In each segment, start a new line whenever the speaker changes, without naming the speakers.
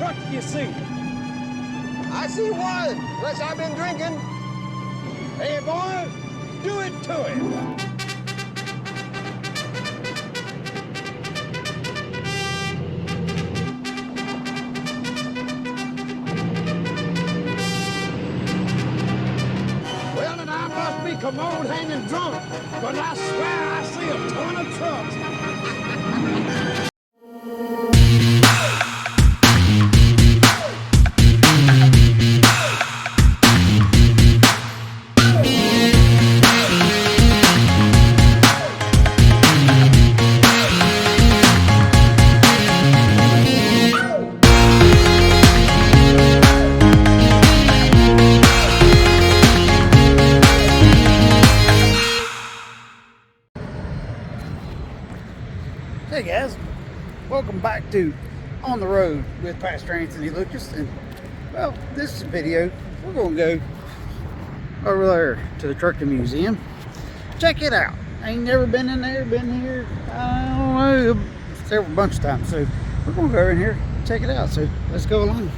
truck you see?
I see one, unless I've been drinking.
Hey, boy, do it to him. Well, and I must be commode hanging drunk, but I swear I see a ton of trucks.
Hey guys, welcome back to On the Road with Pastor Anthony Lucas. And well, this video, we're going to go over there to the Trucking Museum. Check it out. I ain't never been in there, been here, I don't know, several bunch of times. So we're going to go in here, check it out. So let's go along.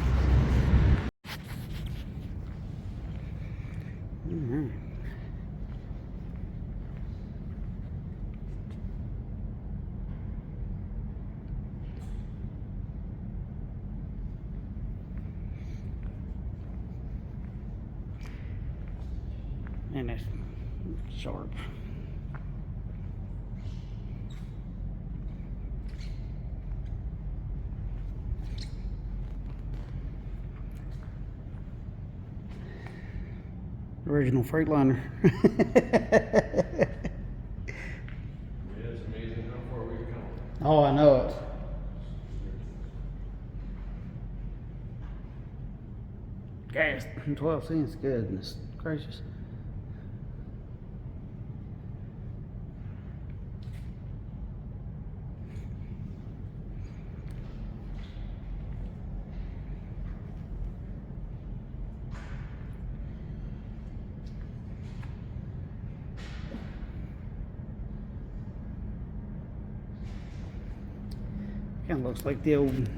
And it's sharp. Original Freightliner.
It's amazing how far we've come.
Oh, I know it. Gas, 12 cents, goodness gracious. Kind of looks like the old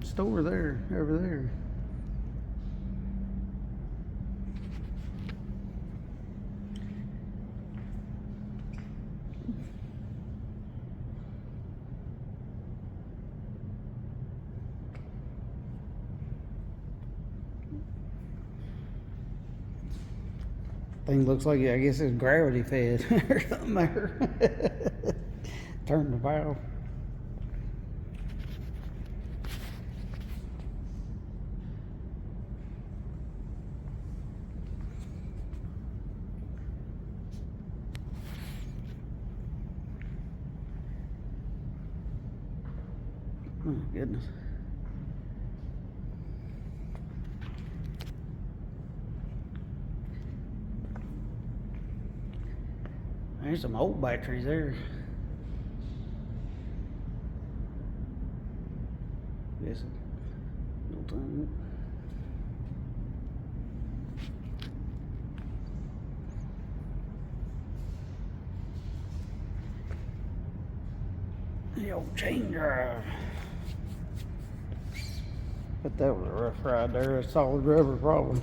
store there, over there. Thing looks like, I guess it's gravity fed or something there. Turn the valve. Oh goodness. There's some old batteries there. Yes. No time. The old chain drive. But that was a rough ride there. A solid rubber problem.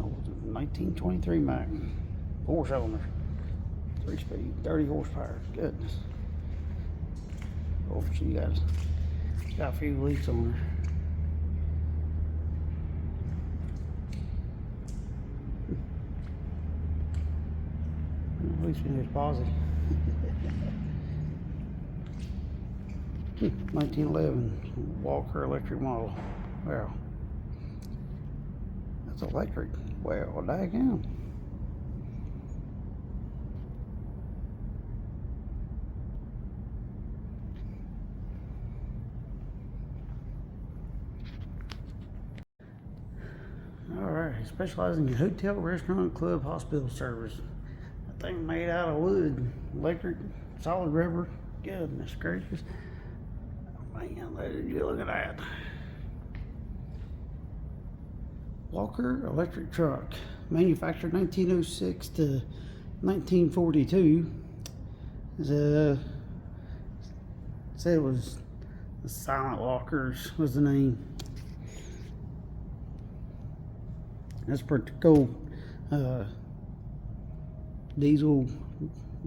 Oh, 1923 Mac. 4-cylinder. 3-speed. 30 horsepower. Goodness. Oh, she got a few leaks on her. At least we there's positive. 1911 Walker electric model. Wow. That's electric. Well, daggone. Alright, specializing in hotel, restaurant, club, hospital service. thing made out of wood, electric, solid rubber. Goodness gracious. Man, look at that. Walker electric truck, manufactured 1906 to 1942. Said it was the Silent Walkers was the name. That's pretty cool. Diesel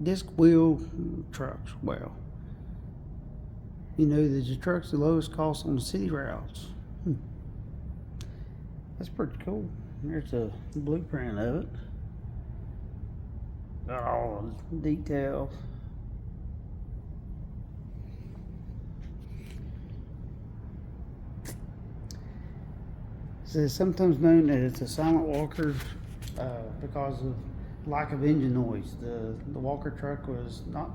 disc wheel trucks. Well, you know that the truck's the lowest cost on the city routes. That's pretty cool. There's a blueprint of it. Got all the details. It's sometimes known that it's a silent walker because of lack of engine noise. The Walker truck was not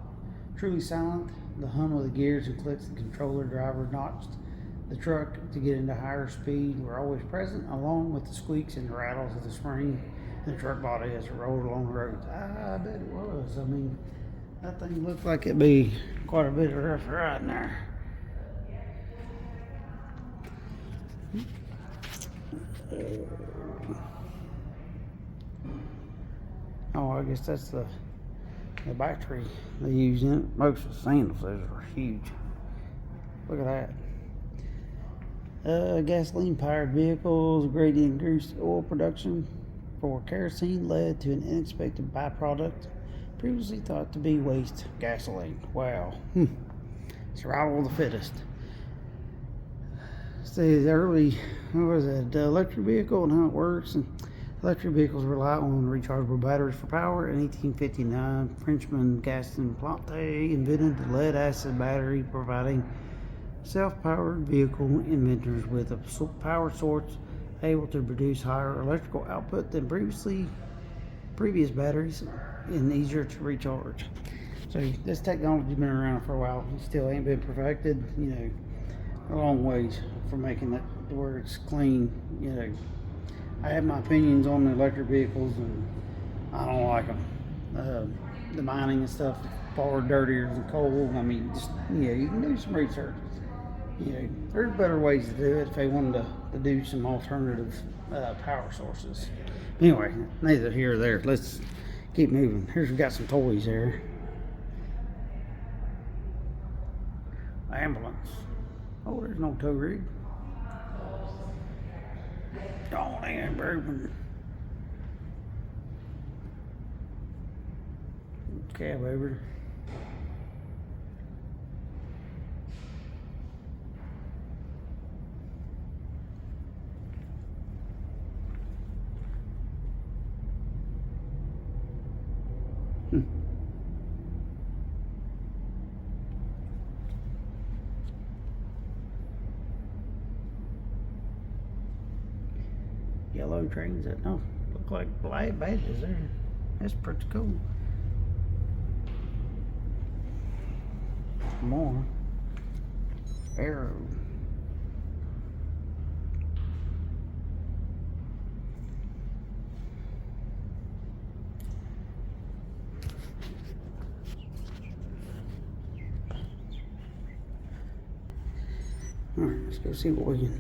truly silent. The hum of the gears and clicks the controller driver notched the truck to get into higher speed were always present, along with the squeaks and rattles of the spring and the truck body as it rolled along the road. I bet it was. I mean, that thing looked like it'd be quite a bit of rough riding there. Oh, I guess that's the battery they use in it. Most of the sandals, those are huge. Look at that. Gasoline powered vehicles, greatly increased oil production for kerosene led to an unexpected byproduct previously thought to be waste gasoline. Wow. Survival of the fittest. Say the early, the electric vehicle and how it works. And electric vehicles rely on rechargeable batteries for power. In 1859, Frenchman Gaston Plante invented the lead acid battery, providing self-powered vehicle inventors with a power source able to produce higher electrical output than previous batteries and easier to recharge. So this technology's been around for a while. It still ain't been perfected, you know, a long ways from making it to where it's clean. You know, I have my opinions on the electric vehicles, and I don't like them. The mining and stuff far dirtier than coal. I mean, just, you know, you can do some research. You know, there's better ways to do it if they wanted to do some alternative power sources. Anyway, neither here or there. Let's keep moving. Here's, we got some toys here. Ambulance. Oh, there's no tow rig. Oh, they ain't broken. Cab over. Yellow trains that don't look like black badges there. That's pretty cool. More arrow. All right, let's go see what we can.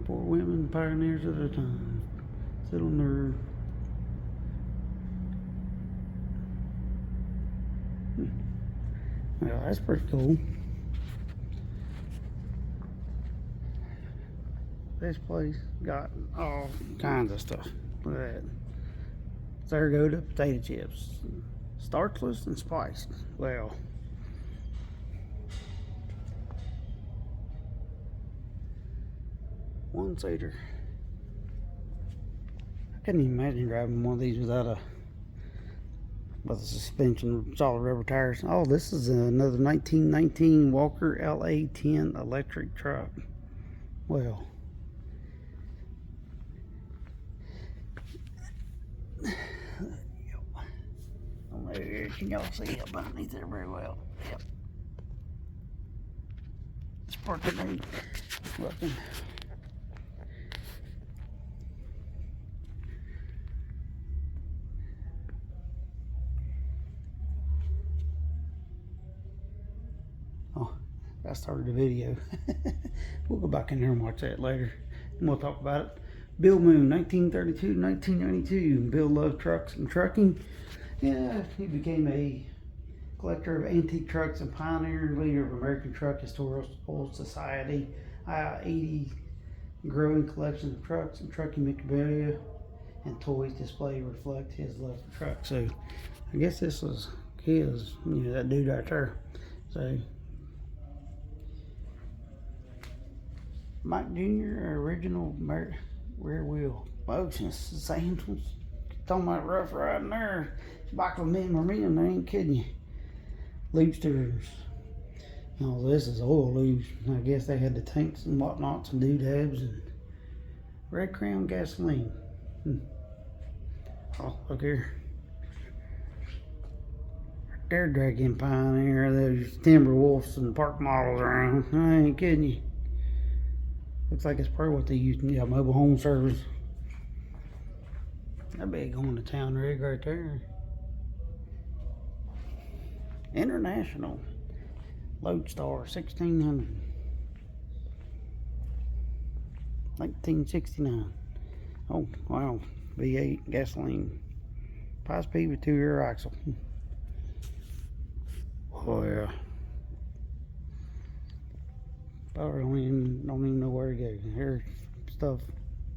Four women pioneers at a time. Sit on their. Well, that's pretty cool. This place got all kinds of stuff. Look at that. There go the potato chips. Starchless and spiced. Well. One seater. I couldn't even imagine driving one of these without with a suspension, solid rubber tires. Oh, this is another 1919 Walker LA10 electric truck. Well, can y'all see up underneath there very well? Yep. Sparking ain't working. Oh, I started the video. We'll go back in there and watch that later, and we'll talk about it. Bill Moon, 1932 to 1992. Bill loved trucks and trucking. Yeah, he became a collector of antique trucks and pioneer and leader of American Truck Historical Society. 80 growing collection of trucks and trucking memorabilia and toys display reflect his love for trucks. So I guess this was his, that dude right there. So Mike Jr., original rear wheel motions, sandals. Talking about rough riding there. Michael men, I ain't kidding you. Lubesters. This is oil lubes. I guess they had the tanks and whatnots and doodads and Red Crown gasoline. Oh, look here. They're dragging Pioneer, those Timber Wolves and park models around. I ain't kidding you. Looks like it's probably what they use in mobile home service. That big going to town rig right there. International Lodestar 1600, 1969. Oh wow, V8 gasoline, 5-speed with 2-rear axle. Oh yeah. I don't even know where to go. There's stuff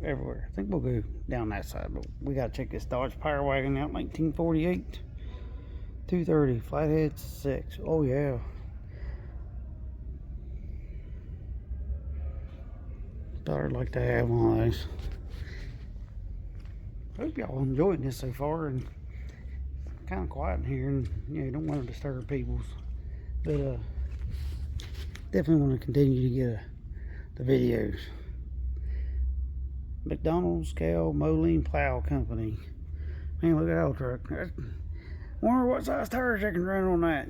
everywhere. I think we'll go down that side, but we gotta check this Dodge Power Wagon out, 1948. 230, flathead 6. Oh yeah. Thought I'd like to have one of those. Hope y'all enjoying this so far, and kind of quiet in here, and don't want to disturb people, but definitely want to continue to get the videos. McDonald's Scale Moline Plow Company. Man, look at that old truck. Wonder what size tires I can run on that.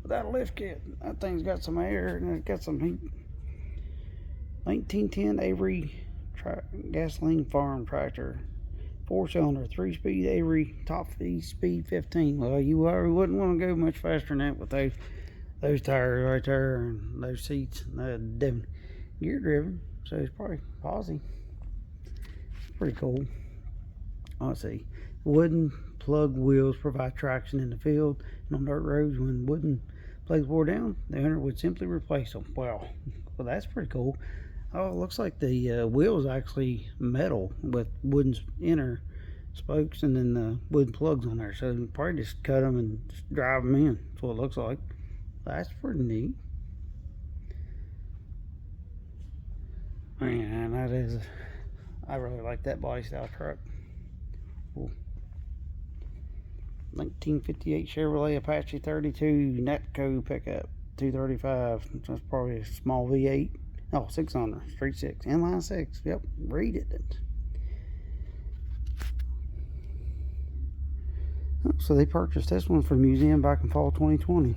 Without a lift kit. That thing's got some air and it's got some heat. 1910 Avery gasoline farm tractor. 4-cylinder, 3-speed Avery, top speed 15. Well, you wouldn't want to go much faster than that with those tires right there and those seats. Gear driven, so it's probably posi. Pretty cool. Let's see. Wooden plug wheels provide traction in the field and on dirt roads. When wooden plugs wore down, the owner would simply replace them. Wow, well that's pretty cool. Oh, it looks like the wheel is actually metal with wooden inner spokes and then the wooden plugs on there. So you probably just cut them and just drive them in. That's what it looks like. That's pretty neat. Man, that is. I really like that body style truck. Cool. 1958 Chevrolet Apache 32 Netco pickup, 235. That's probably a small V8. Oh, 600, straight 6, inline 6. Yep, read it. Oh, so they purchased this one for the museum back in fall 2020.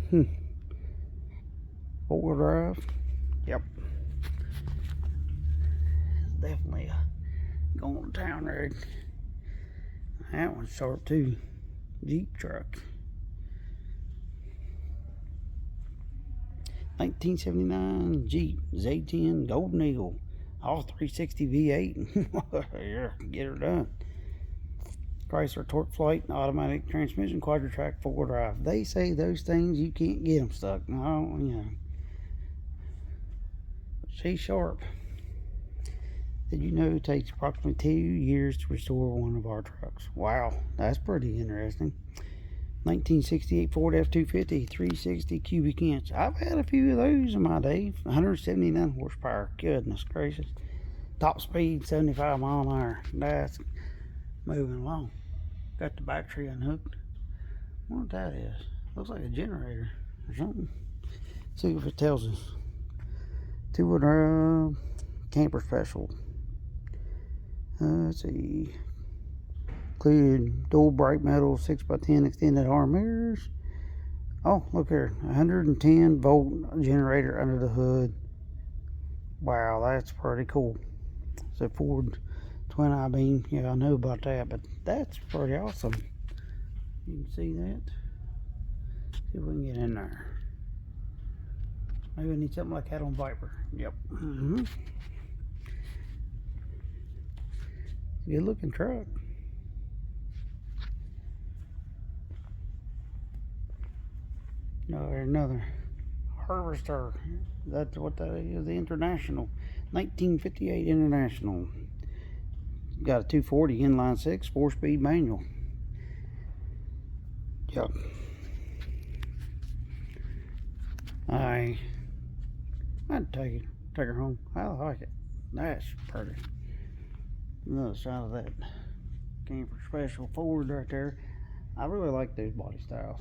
4-wheel drive. Yep. It's definitely a going to town rig. That one's sharp too. Jeep truck. 1979 Jeep Z10 Golden Eagle. All 360 V8. Yeah, get her done. Chrysler Torque Flight automatic transmission, quadra-track, 4-wheel drive. They say those things you can't get them stuck. No, She's sharp. Did you know it takes approximately 2 years to restore one of our trucks? Wow, that's pretty interesting. 1968 Ford F-250, 360 cubic inch. I've had a few of those in my day. 179 horsepower. Goodness gracious. Top speed, 75 mile an hour. That's moving along. Got the battery unhooked. I wonder what that is. Looks like a generator or something. See if it tells us. 2-wheel drive camper special. Let's see. Included dual bright metal 6x10 extended arm mirrors. Oh, look here, 110 volt generator under the hood. Wow, that's pretty cool. It's a Ford twin I-beam. Yeah, I know about that, but that's pretty awesome. You can see that. See if we can get in there. Maybe I need something like that on Viper. Yep. Good looking truck. No, there's another Harvester. That's what that is. The International, 1958 International. Got a 240 inline six, 4-speed manual. Yep. I'd take her home. I like it. That's pretty. Another side of that camper special Ford right there. I really like those body styles.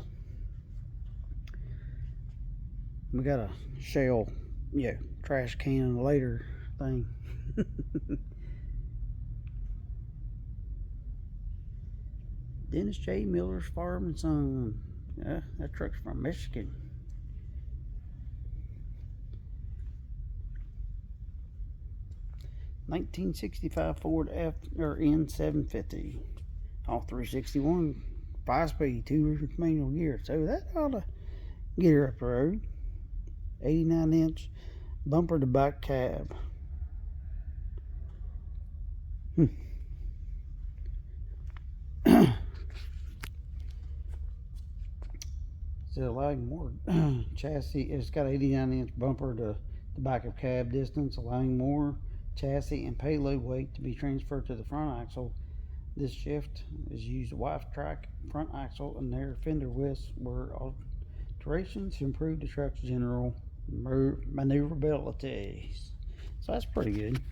We got a Shell, trash can later thing. Dennis J. Miller's Farm and Son. Yeah, that truck's from Michigan. '65 Ford N750, all 361, 5-speed, 2 manual gear. So that ought to get her up the road. 89-inch bumper to back cab. It's allowing more chassis. It's got 89-inch bumper to the back of cab distance, allowing more chassis and payload weight to be transferred to the front axle. This shift is used wife track front axle and their fender widths were alterations to improve the truck's general maneuverability. So that's pretty good.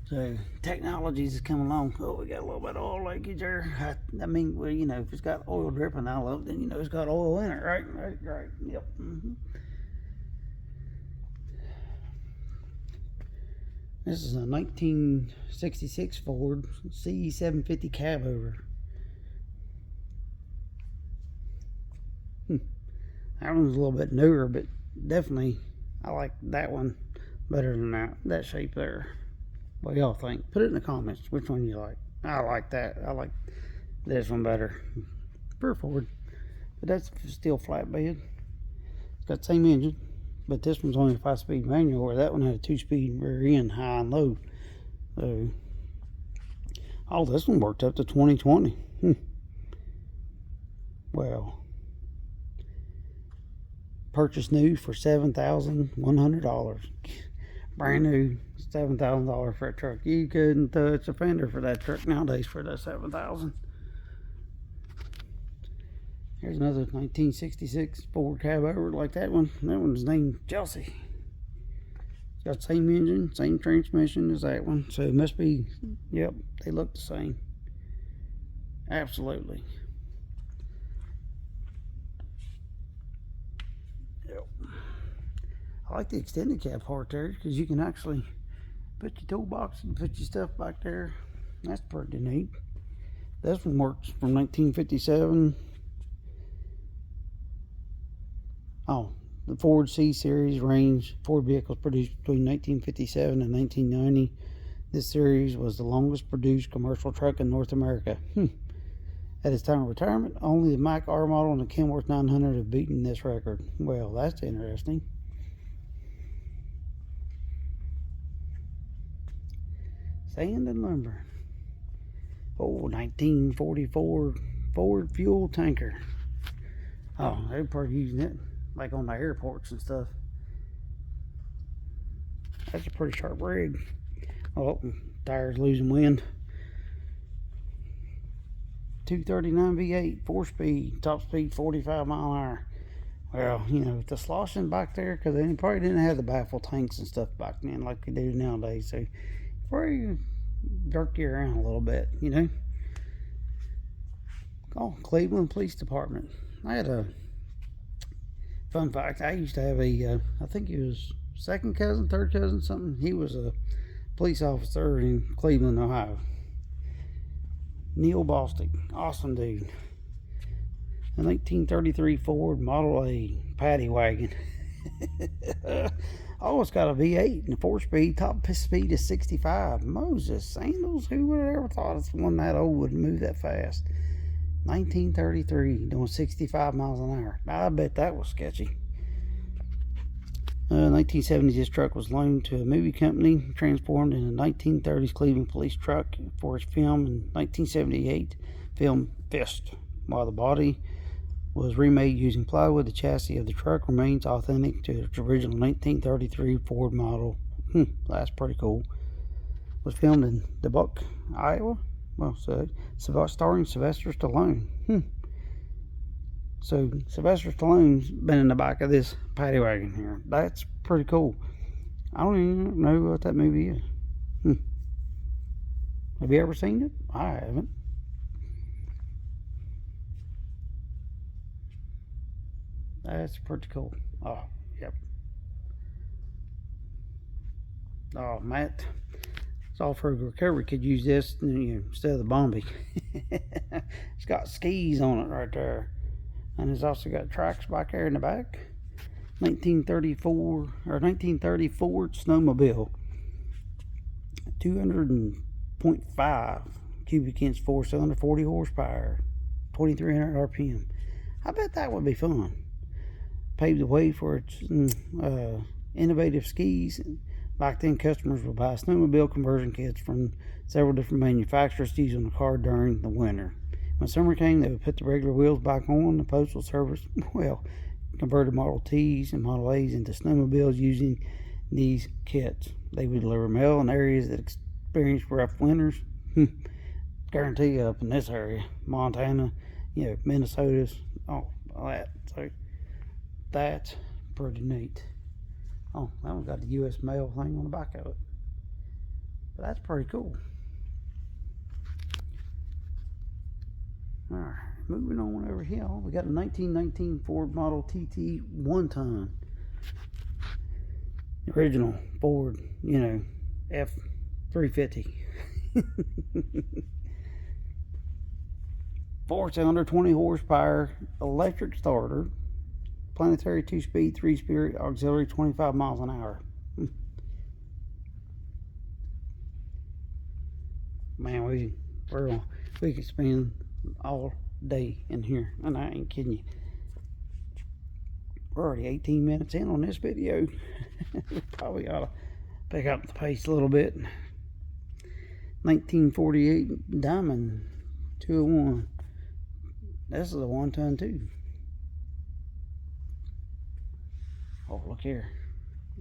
So technologies is coming along. Oh, we got a little bit of oil leakage there. I mean, well, you know, if it's got oil dripping out of it, then you know it's got oil in it, right? Right. Yep. This is a 1966 Ford C750 cab over. That one's a little bit newer, but definitely I like that one better than that shape there. What do y'all think? Put it in the comments which one you like. I like that. I like this one better for Ford. But that's still flatbed. It's got the same engine, but this one's only a 5-speed manual, where that one had a 2-speed rear end, high and low. So, oh, this one worked up to 2020. Well, purchased new for $7,100. Brand new, $7,000 for a truck. You couldn't touch a fender for that truck nowadays for that $7,000. Here's another 1966 Ford cab over like that one. That one's named Chelsea. It's got the same engine, same transmission as that one. So it must be, yep, they look the same. Absolutely. Yep. I like the extended cab part there because you can actually put your toolbox and put your stuff back there. That's pretty neat. This one works from 1957. Oh, the Ford C-Series range Ford vehicles produced between 1957 and 1990. This series was the longest produced commercial truck in North America. At its time of retirement, only the Mack R model and the Kenworth 900 have beaten this record. Well, that's interesting. Sand and lumber. Oh, 1944 Ford fuel tanker. Oh, they're probably using it like on the airports and stuff. That's a pretty sharp rig. Oh, tires losing wind. 239 V8, 4-speed, top speed 45 mile an hour. Well, you know, the sloshing back there, because they probably didn't have the baffle tanks and stuff back then like they do nowadays. So, probably jerk you around a little bit, you know. Oh, Cleveland Police Department. I had a fun fact. I used to have a, I think he was second cousin, third cousin, something. He was a police officer in Cleveland, Ohio. Neil Bostic, awesome dude. A 1933 Ford Model A paddy wagon. Oh, it's got a V8 and a 4-speed. Top speed is 65. Moses sandals. Who would have ever thought it's one that old would move that fast? 1933, doing 65 miles an hour. I bet that was sketchy. 1970s, this truck was loaned to a movie company, transformed in a 1930s Cleveland police truck for its film in 1978 film Fist. While the body was remade using plywood, the chassis of the truck remains authentic to its original 1933 Ford model. That's pretty cool. Was filmed in Dubuque, Iowa. Well, so starring Sylvester Stallone. So Sylvester Stallone's been in the back of this paddy wagon here. That's pretty cool. I don't even know what that movie is. Have you ever seen it? I haven't. That's pretty cool. Oh, yep. Oh, Matt, Off-Road Recovery could use this instead of the Bombi. It's got skis on it right there. And it's also got tracks back there in the back. 1930 Ford Snowmobile. 200.5 cubic inch 4-cylinder, 40 horsepower, 2,300 RPM. I bet that would be fun. Paved the way for its innovative skis. Back then, customers would buy snowmobile conversion kits from several different manufacturers to use on the car during the winter. When summer came, they would put the regular wheels back on. The Postal Service, converted Model Ts and Model As into snowmobiles using these kits. They would deliver mail in areas that experienced rough winters. Guarantee up in this area, Montana, Minnesota, all that. So that's pretty neat. Oh, that one got the U.S. mail thing on the back of it. But that's pretty cool. Alright, moving on over here, we got a 1919 Ford Model TT 1-ton. Original Ford, F-350. 4-cylinder, 20 horsepower, electric starter, planetary 2-speed, 3-speed auxiliary, 25 miles an hour. Man, we could spend all day in here, and I ain't kidding you. We're already 18 minutes in on this video. We probably ought to pick up the pace a little bit. 1948 Diamond 201. This is a 1-ton too. Oh, look here.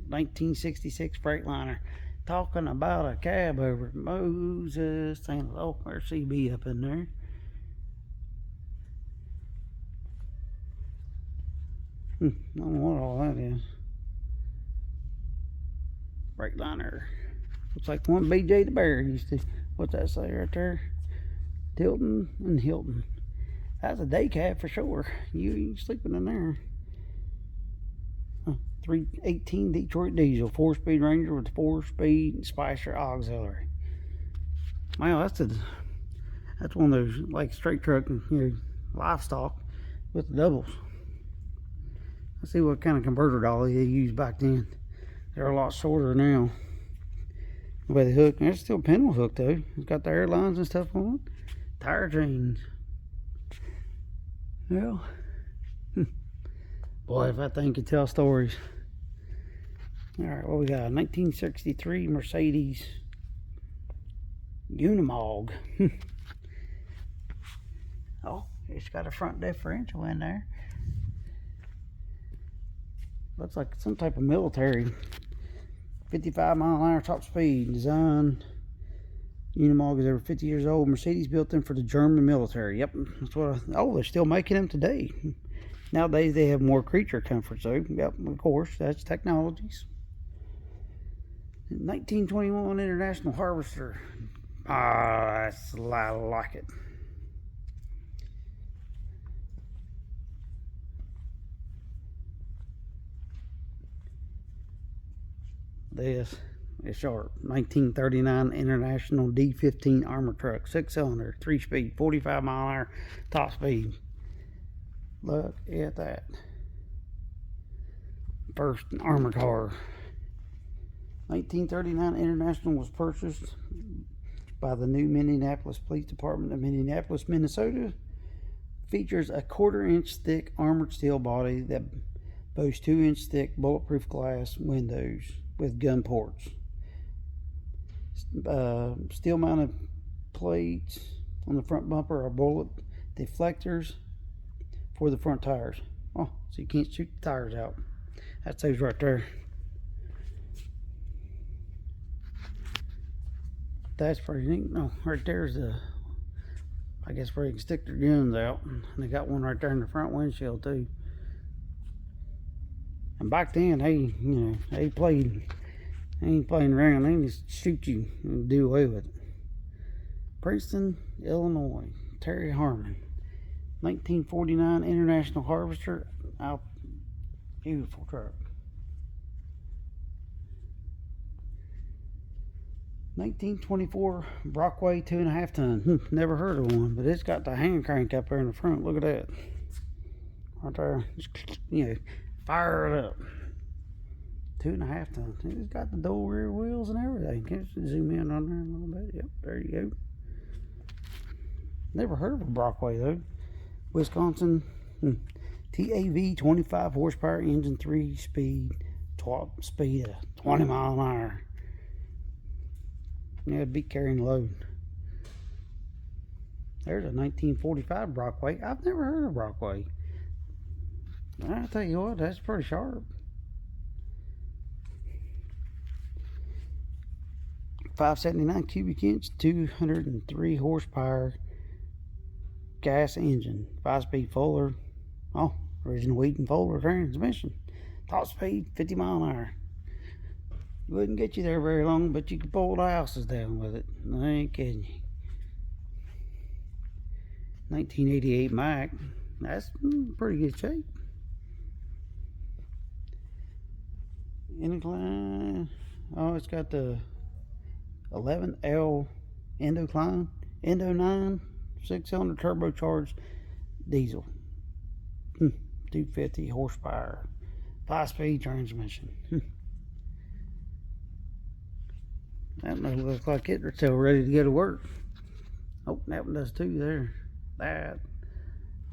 1966 Freightliner. Talking about a cab over Moses. Oh, there's CB up in there. I don't know what all that is. Freightliner. Looks like the one BJ the Bear used to. What's that say right there? Tilton and Hilton. That's a day cab for sure. You sleeping in there. 318 Detroit diesel, 4-speed Ranger with 4-speed Spicer auxiliary. Wow, that's one of those like straight truck, livestock with the doubles. Let's see what kind of converter dolly they used back then. They're a lot shorter now. The way they hook, there's still a pinwheel hook though. It's got the airlines and stuff on it. Tire chains. Well, boy, if that thing could tell stories. Alright, what we got? 1963 Mercedes Unimog. Oh, it's got a front differential in there. Looks like some type of military. 55 mile an hour top speed. Design. Unimog is over 50 years old. Mercedes built them for the German military. Yep, that's what they're still making them today. Nowadays they have more creature comforts though. Yep, of course, that's technologies. 1921 International Harvester. That's a lot like it. This is sharp. 1939 International D15 armor truck, 6-cylinder, 3-speed, 45 mile an hour top speed. Look at that. First armored car. 1939 International was purchased by the new Minneapolis Police Department of Minneapolis, Minnesota. Features a 1/4 inch thick armored steel body that boasts 2-inch thick bulletproof glass windows with gun ports. Steel mounted plates on the front bumper are bullet deflectors for the front tires. Oh, so you can't shoot the tires out. That's those right there. That's pretty neat. No, right there's the, I guess where you can stick their guns out. And they got one right there in the front windshield too. And back then, they ain't playing around. They just shoot you and do away with it. Princeton, Illinois. Terry Harmon. 1949 International Harvester. Out. Beautiful truck. 1924 Brockway 2.5 ton. Never heard of one, but it's got the hand crank up there in the front. Look at that. Right there. Just, fire it up. 2.5 ton. It's got the dual rear wheels and everything. Can you zoom in on there a little bit? Yep, there you go. Never heard of a Brockway though. Wisconsin. TAV 25 horsepower engine, 3-speed, speed of 20 mile an hour. Yeah, it'd be carrying load. There's a 1945 Brockway. I've never heard of Brockway. I'll tell you what, that's pretty sharp. 579 cubic inch, 203 horsepower gas engine, 5-speed Fuller. Oh, original Wheaton Fuller transmission. Top speed, 50 mile an hour. Wouldn't get you there very long, but you could pull the houses down with it. I ain't kidding you. 1988 Mack. That's pretty good shape. Incline. Oh, it's got the 11L Endocline. Endo 9, 6-cylinder turbocharged diesel. 250 horsepower. 5-speed transmission. That looks like it's still ready to go to work. Oh, that one does too there. That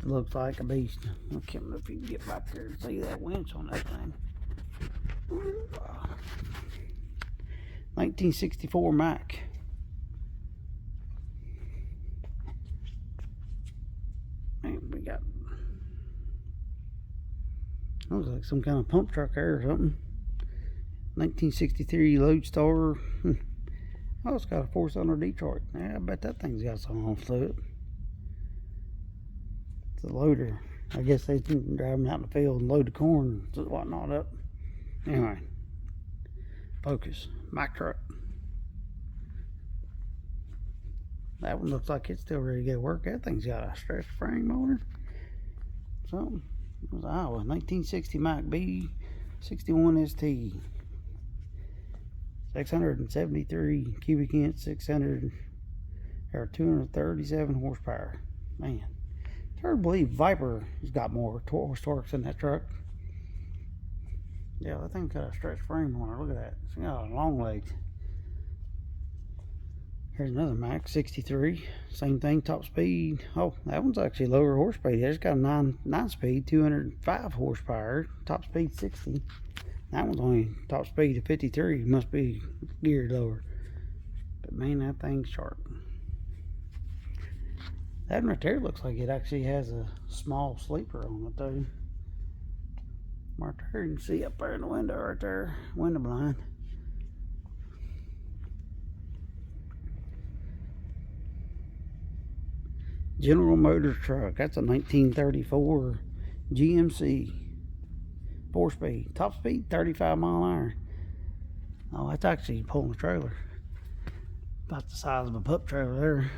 looks like a beast. I can't know if you can get back there and see that winch on that thing. 1964 Mack. Man, we got, looks like some kind of pump truck there or something. 1963 Lodestar. Oh, it's got a 4-cylinder Detroit. Yeah, I bet that thing's got some on to it. It's a loader. I guess they can drive them out in the field and load the corn and whatnot up. Anyway, focus. Mack truck. That one looks like it's still ready to go to work. That thing's got a stretch frame motor. Something. It was Iowa. 1960 Mack B61 ST. 673 cubic inch, 237 horsepower. Man, it's hard to believe Viper has got more torque than that truck. Yeah, that thing's got a stretch frame on it. Look at that. It's got long legs. Here's another Mack 63. Same thing, top speed. Oh, that one's actually lower horse speed. It's got a 9-speed, 205 horsepower. Top speed 60. That one's only top speed of 53. Must be geared lower. But man, that thing's sharp. That one right there looks like it actually has a small sleeper on it though. Right there, you can see up there in the window right there. Window blind. General Motors truck. That's a 1934 GMC. 4-speed. Top speed 35 mile an hour. Oh, that's actually pulling a trailer. About the size of a pup trailer there.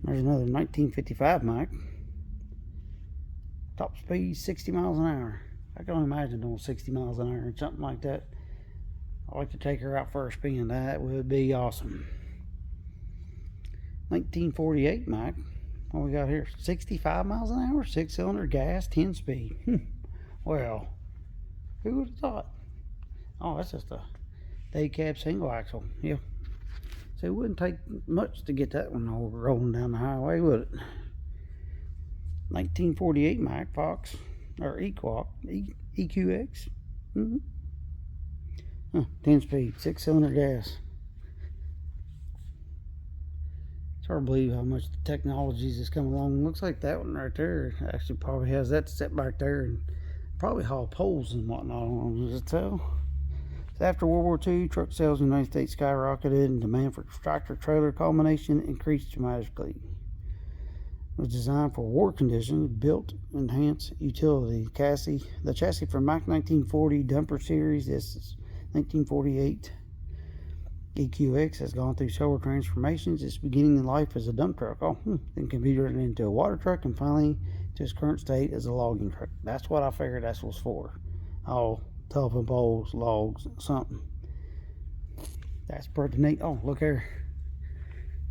There's another 1955 Mack. Top speed 60 miles an hour. I can only imagine doing 60 miles an hour and something like that. I'd like to take her out for a spin. That would be awesome. 1948 Mack. What we got here? 65 miles an hour, 6-cylinder gas, 10 speed. Well, who would have thought? Oh, that's just a day cab single axle. Yeah. So it wouldn't take much to get that one all rolling down the highway, would it? 1948 Mack Fox, or EQX. 10 speed, 6-cylinder gas. It's hard to believe how much the technologies has come along. Looks like that one right there actually probably has that set back there and probably haul poles and whatnot on them. Does it tell? So after World War II, truck sales in the United States skyrocketed and demand for tractor-trailer combination increased dramatically. It was designed for war conditions, built enhanced utility. The chassis for Mack 1940 dumper series, this is 1948. EQX has gone through several transformations. It's beginning in life as a dump truck, then converted into a water truck, and finally to its current state as a logging truck. That's what I figured that's what's for. All telephone poles, logs, something. That's pretty neat. Oh, look here.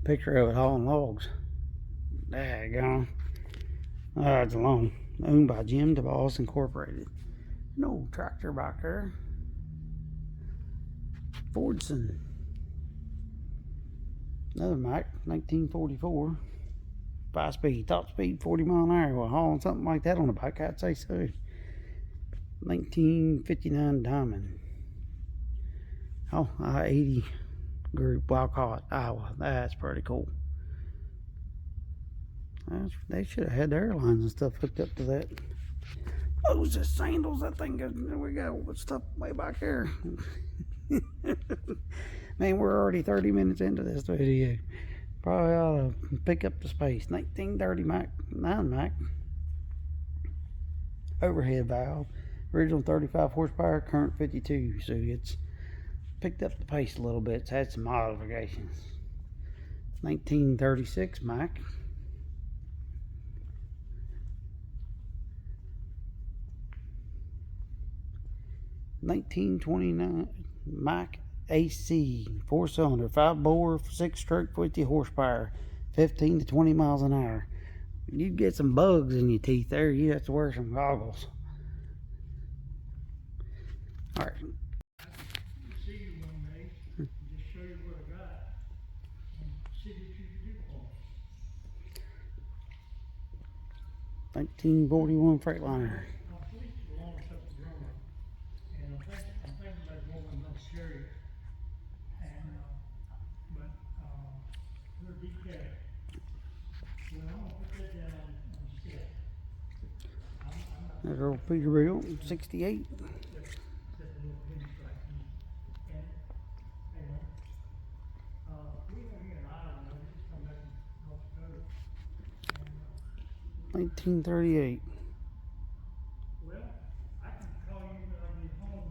Picture of it hauling logs. Daggone. It's long. Owned by Jim DeVos Incorporated. An old tractor back there. Fordson. Another Mack, 1944. 5-speed, top speed, 40 mile an hour. Well, hauling something like that on the bike, I'd say so. 1959 Diamond. Oh, I-80 group, Walcott, Iowa. That's pretty cool. They should have had the airlines and stuff hooked up to that. Those are sandals, I think. There we go. With stuff way back there. Man, we're already 30 minutes into this video. Probably ought to pick up the space. 1930 9 Mack. Overhead valve. Original 35 horsepower, current 52. So it's picked up the pace a little bit. It's had some modifications. 1936 Mack. 1929 Mack AC, 4-cylinder, 5-bore, 6-stroke, 50 horsepower, 15 to 20 miles an hour. You'd get some bugs in your teeth there. You have to wear some goggles. All right.
See you one day, just show you what I got, and see what you can do for me.
1941 Freightliner.
My fleet's belongs up the road, and I'm thinking about going to North Cherry, and, but, we're deep there. Well, I'm gonna put that down on the set. I'm not
There's old Peterbilt, 68.
set a little pinstripe in it. And, we were here in Ireland, we just come back from North Dakota. And,
1938.
well, I can call you when I get home,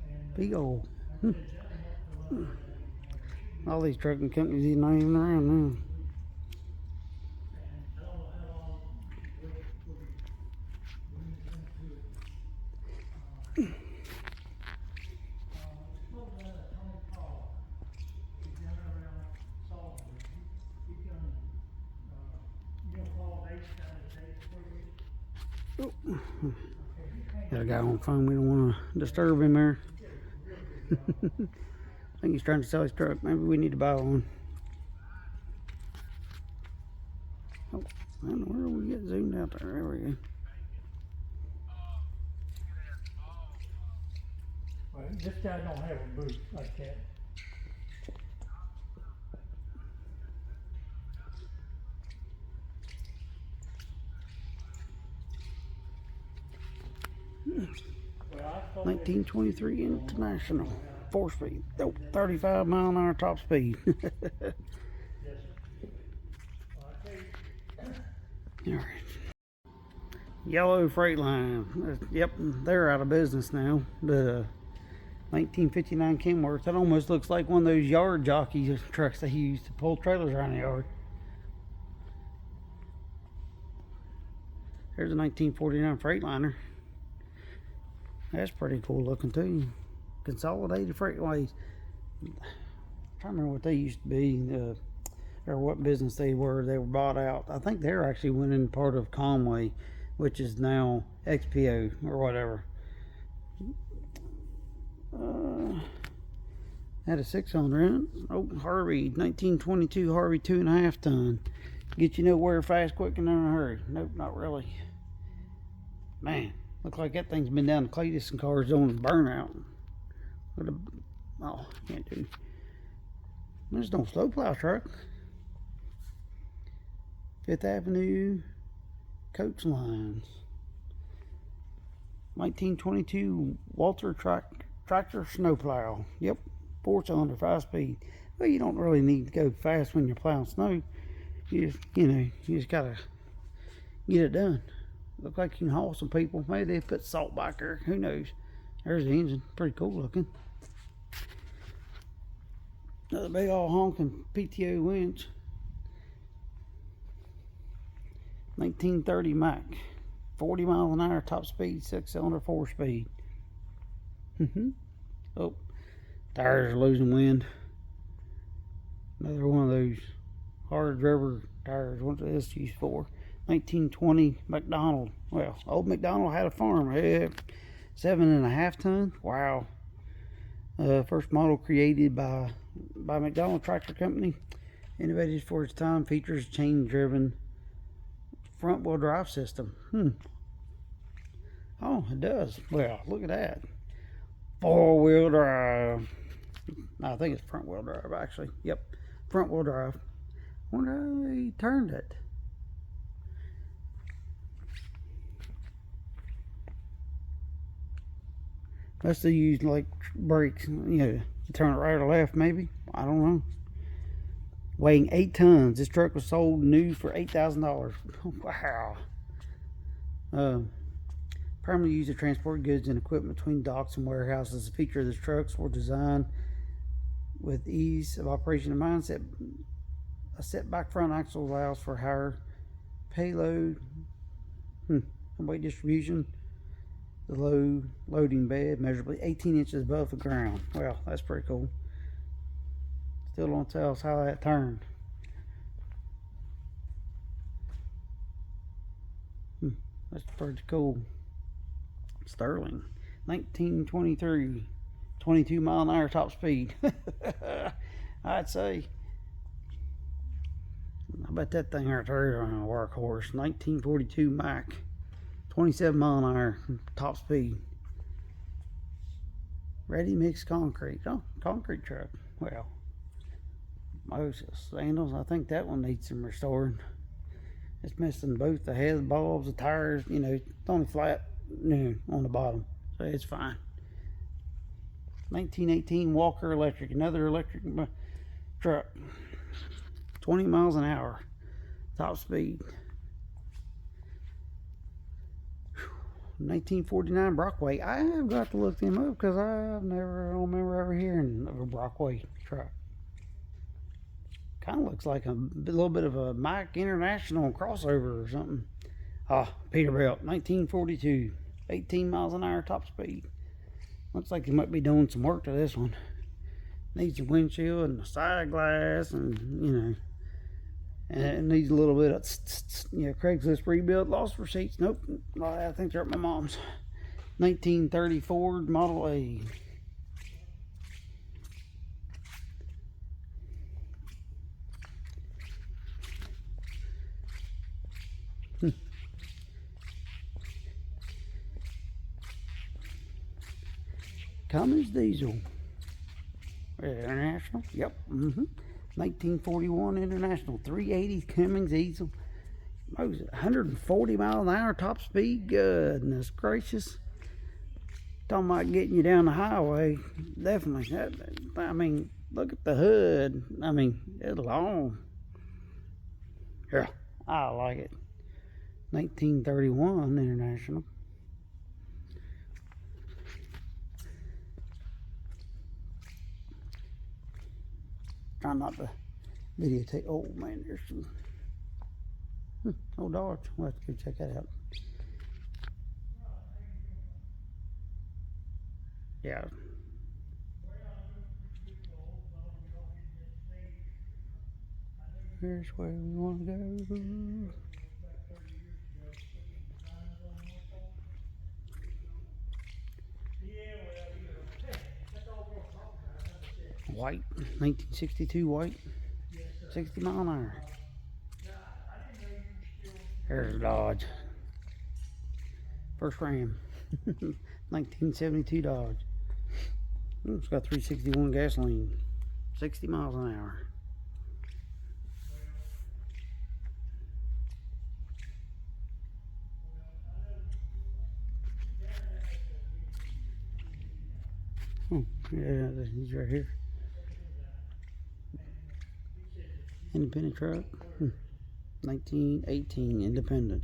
and,
Big old.
I said, that one up to
All these trucking companies, they're not even around now.
and I don't know how long we'll be into it. It's probably a Tony Paul. He's down around Salisbury. He done, Paul Dates down at Dates for you.
Got a guy on the phone. We don't want to disturb him there. I think he's trying to sell his truck. Maybe we need to buy one. Oh, I don't know where we get zoomed out there. There we go.
Well, this guy don't have a boot like that. Well, I thought
1923 International. 4-speed. Oh, 35 mile an hour top speed.
yes, sir. Well, I tell you,
All right. Yellow Freightliner. Yep, they're out of business now. The 1959 Kenworth. That almost looks like one of those yard jockey trucks that he used to pull trailers around the yard. There's a 1949 Freightliner. That's pretty cool looking too. Consolidated Freightways. I'm trying to remember what they used to be. or what business they were. They were bought out. I think they're actually winning part of Conway, which is now XPO or whatever. Had a 600 in it. Oh, Harvey, 1922 Harvey 2.5 ton. Get you nowhere fast, quick, and in a hurry. Nope, not really. Man, looks like that thing's been down to Cletus and cars on burnout. Oh, can't do. There's no snowplow truck. 5th Avenue coach lines. 1922 Walter tractor snowplow. Yep, 4-cylinder, 5-speed. Well, you don't really need to go fast when you're plowing snow. You just gotta get it done. Look like you can haul some people. Maybe they put salt back there. Who knows? There's the engine. Pretty cool looking. Another big old honking PTO winch. 1930 Mack. 40 miles an hour top speed, 6-cylinder, 4-speed. Oh, tires are losing wind. Another one of those hard rubber tires. What's this used for? 1920 McDonald. Well, old McDonald had a farm. 7.5 ton. Wow. First model created by McDonald Tractor Company. Innovative for its time. Features chain-driven front-wheel drive system. Oh, it does. Well, look at that. 4-wheel drive. I think it's front-wheel drive, actually. Yep, front-wheel drive. Wonder how he turned it. Must have used like brakes, to turn it right or left, maybe. I don't know. Weighing 8 tons. This truck was sold new for $8,000. Wow. Primarily used to transport goods and equipment between docks and warehouses. The feature of the trucks were designed with ease of operation in mind. A setback front axle allows for higher payload and weight distribution. The low loading bed measurably 18 inches above the ground. Well, that's pretty cool. Still don't tell us how that turned. That's pretty cool. Sterling, 1923, 22 mile an hour top speed. I'd say. I bet that thing right there on a workhorse. 1942 Mack, 27 mile an hour top speed. Ready mix concrete. Oh, concrete truck. Well, Moses sandals. I think that one needs some restoring. It's missing both the head bulbs, the tires. It's only flat on the bottom, so it's fine. 1918 Walker Electric, another electric truck. 20 miles an hour top speed. 1949 Brockway. I have got to look them up because I don't remember ever hearing of a Brockway truck. Kind of looks like a little bit of a Mike International crossover or something. Peterbilt, 1942, 18 miles an hour top speed. Looks like he might be doing some work to this one. Needs a windshield and a side glass, and and it needs a little bit of Craigslist rebuild. Lost receipts. Nope, I think they're at my mom's. 1930 Ford Model A. Cummins diesel. International. Yep. 1941 International 380 Cummins diesel. 140 mile an hour top speed. Goodness gracious. Talking about getting you down the highway. Definitely. I mean, look at the hood. I mean, it's long. Yeah, I like it. 1931 International. Try not to videotape. Oh man, there's some old Dodge. We'll have to go check that out. Yeah. Here's where we want to go. White, 1962 white, 60 mile an hour. There's a Dodge. First Ram, 1972 Dodge. It's got 361 gasoline, 60 miles an hour. Oh, yeah, he's right here. Independent truck, 1918 Independent.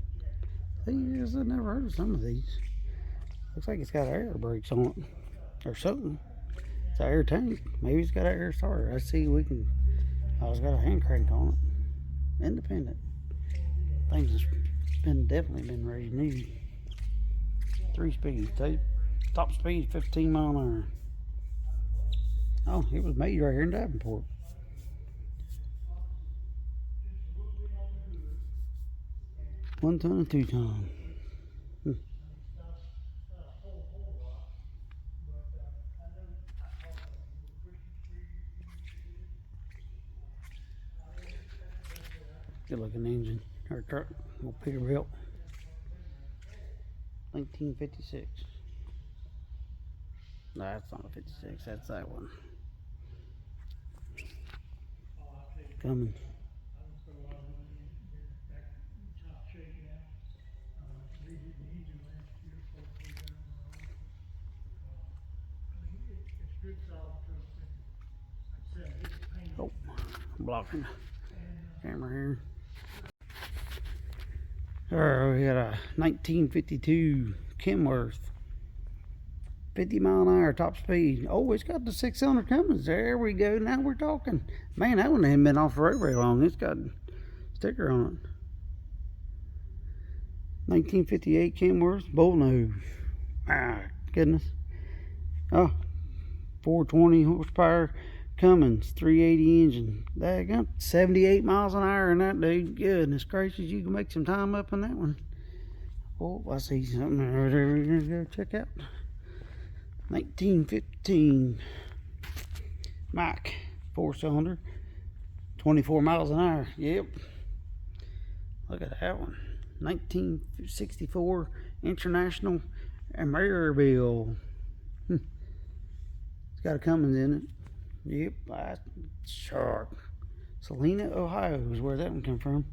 These, I've never heard of some of these. Looks like it's got air brakes on it or something. It's an air tank. Maybe it's got an air starter. I see we can. Oh, it's got a hand crank on it. Independent. Things has definitely been raised new. 3 speeds. Top speed 15 mile an hour. Oh, it was made right here in Davenport. One ton and 2 ton. Good looking engine or truck. Old Peterbilt. 1956. No, that's not a 56. That's that one. Coming. Oh, I'm blocking the camera here. There, we got a 1952 Kenworth. 50 mile an hour top speed. Oh, it's got the 6-cylinder Cummins. There we go. Now we're talking. Man, that one hasn't been off the road very long. It's got a sticker on it. 1958 Kenworth Bullnose. Ah, goodness. Oh, 420 horsepower Cummins 380 engine. That got 78 miles an hour in that dude. Goodness gracious, you can make some time up in that one. Oh, I see something over there we're gonna go check out. 1915 Mack 4-cylinder, 24 miles an hour. Yep. Look at that one. 1964 International Amarillo. It's got a Cummins in it. Yep, that's sharp. Salina, Ohio is where that one come from.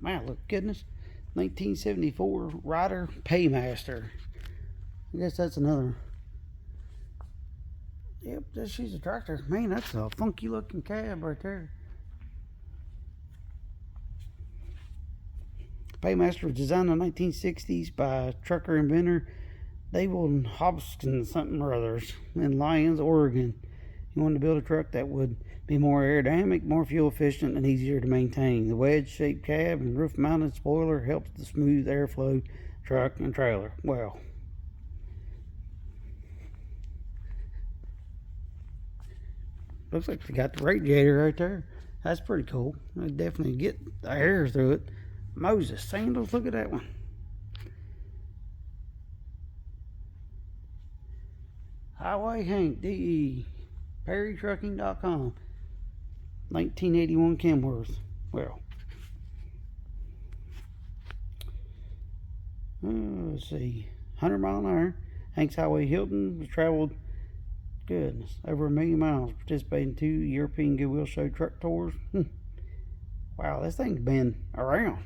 Man, look, goodness. 1974 Ryder Paymaster. I guess that's another. Yep, she's a tractor. Man, that's a funky looking cab right there. Paymaster was designed in the 1960s by trucker inventor David Hobson something or others in Lyons, Oregon. He wanted to build a truck that would be more aerodynamic, more fuel efficient, and easier to maintain. The wedge-shaped cab and roof-mounted spoiler helps the smooth airflow truck and trailer. Well, looks like they got the radiator right there. That's pretty cool. They definitely get the air through it. Moses sandals, look at that one. Highway Hank, DE, PerryTrucking.com, 1981 Kenworth. Well, let's see, 100 mile an hour. Hanks Highway Hilton was traveled, goodness, over 1 million miles, participating in 2 European Goodwill Show truck tours. Wow, this thing's been around.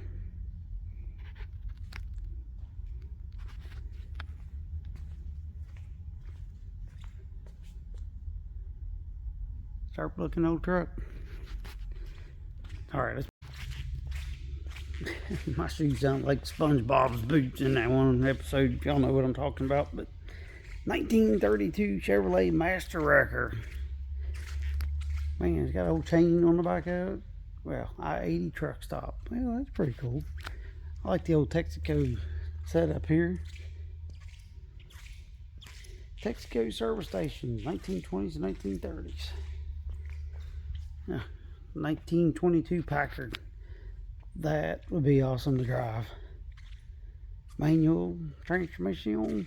Sharp looking old truck. Alright, let's my shoes sound like SpongeBob's boots in that one episode. Y'all know what I'm talking about. But 1932 Chevrolet Master Wrecker. Man, it's got an old chain on the back of it. Well, I-80 truck stop. Well, that's pretty cool. I like the old Texaco setup here. Texaco service station, 1920s and 1930s. 1922 Packard. That would be awesome to drive. Manual transmission.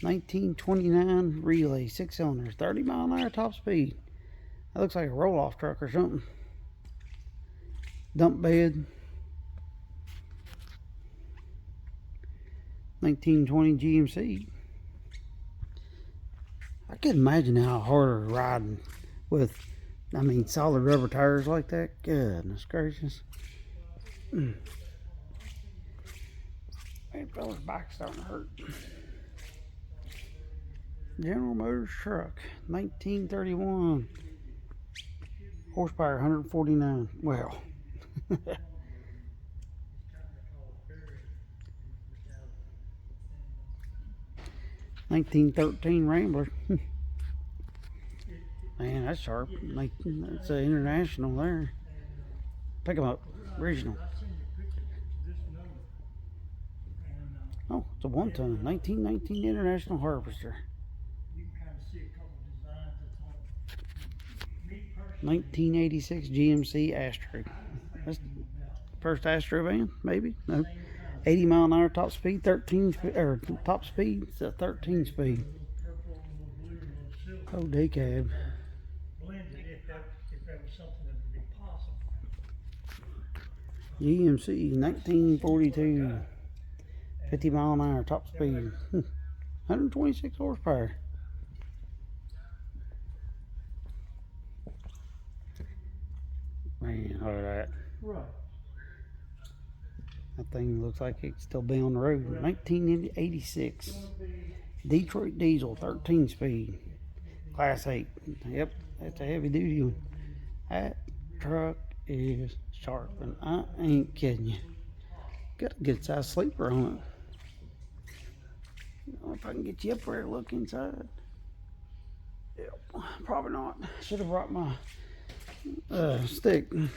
1929 Relay, 6 cylinders, 30 mile an hour top speed. That looks like a roll-off truck or something. Dump bed. 1920 GMC. I can imagine how hard riding with, I mean, solid rubber tires like that. Goodness gracious. Man, fella's back's starting to hurt. General Motors truck, 1931. Horsepower, 149. Well. 1913 Rambler. Man, that's sharp. Like, that's an international there. Pick them up. Original. Oh, it's a 1 ton. 1919 International Harvester. 1986 GMC Astro. That's the first Astro van, maybe? No. 80 mile an hour top speed, 13 or top speed, it's a 13 speed. Oh, decab. GMC 1942, 50 mile an hour top speed, 126 horsepower. Man, look at that.
Right.
That thing looks like it could still be on the road. 1986 Detroit diesel, 13 speed, class 8. Yep, that's a heavy duty one. That truck is sharp, and I ain't kidding you. Got a good size sleeper on it. I don't know if I can get you up there to look inside. Yep, probably not. Should have brought my stick. That'd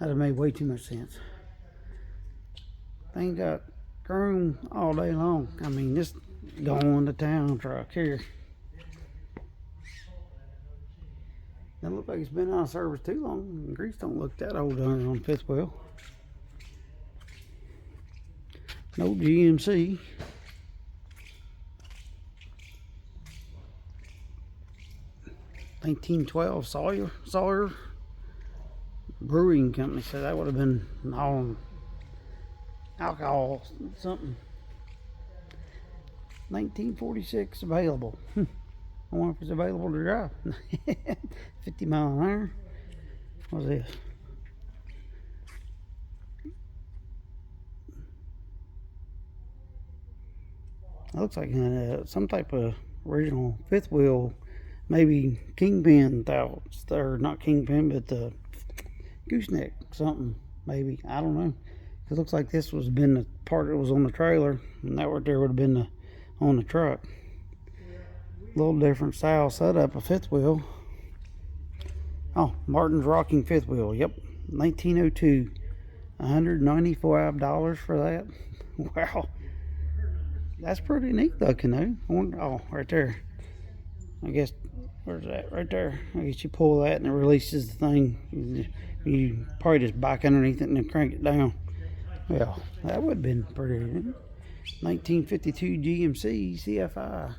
have made way too much sense. Thing got chrome all day long. I mean, this going to town truck here. Doesn't look like it's been out of service too long. Grease don't look that old on fifth wheel. No GMC. (1912) Sawyer Brewing Company. So that would have been all alcohol something. 1946 available. I wonder if it's available to drive. 50 mile an hour. What's this? It looks like some type of original fifth wheel, maybe Kingpin thoughts, or not Kingpin, but the gooseneck something, maybe. I don't know. It looks like this was been the part that was on the trailer, and that right there would have been on the truck. A little different style setup, a fifth wheel. Oh, Martin's Rocking fifth wheel. Yep, 1902. $195 for that. Wow, that's pretty neat looking though. Oh, right there. I guess, where's that? Right there. I guess you pull that and it releases the thing. You probably just back underneath it and then crank it down. Well, that would have been pretty. 1952 GMC CFI.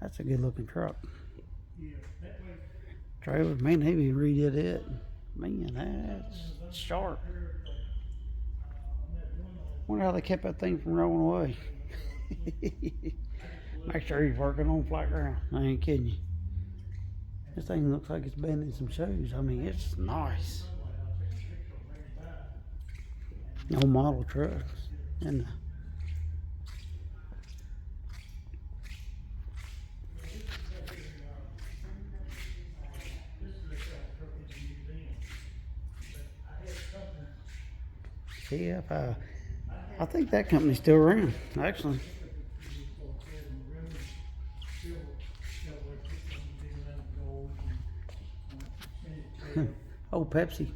That's a good looking truck. Trailer, man, they even redid it. Man, that's sharp. Wonder how they kept that thing from rolling away. Make sure he's working on flat ground. I ain't kidding you. This thing looks like it's been in some shows. I mean, it's nice. No model trucks. And CFI. I think that company's still around, actually. Oh, Pepsi.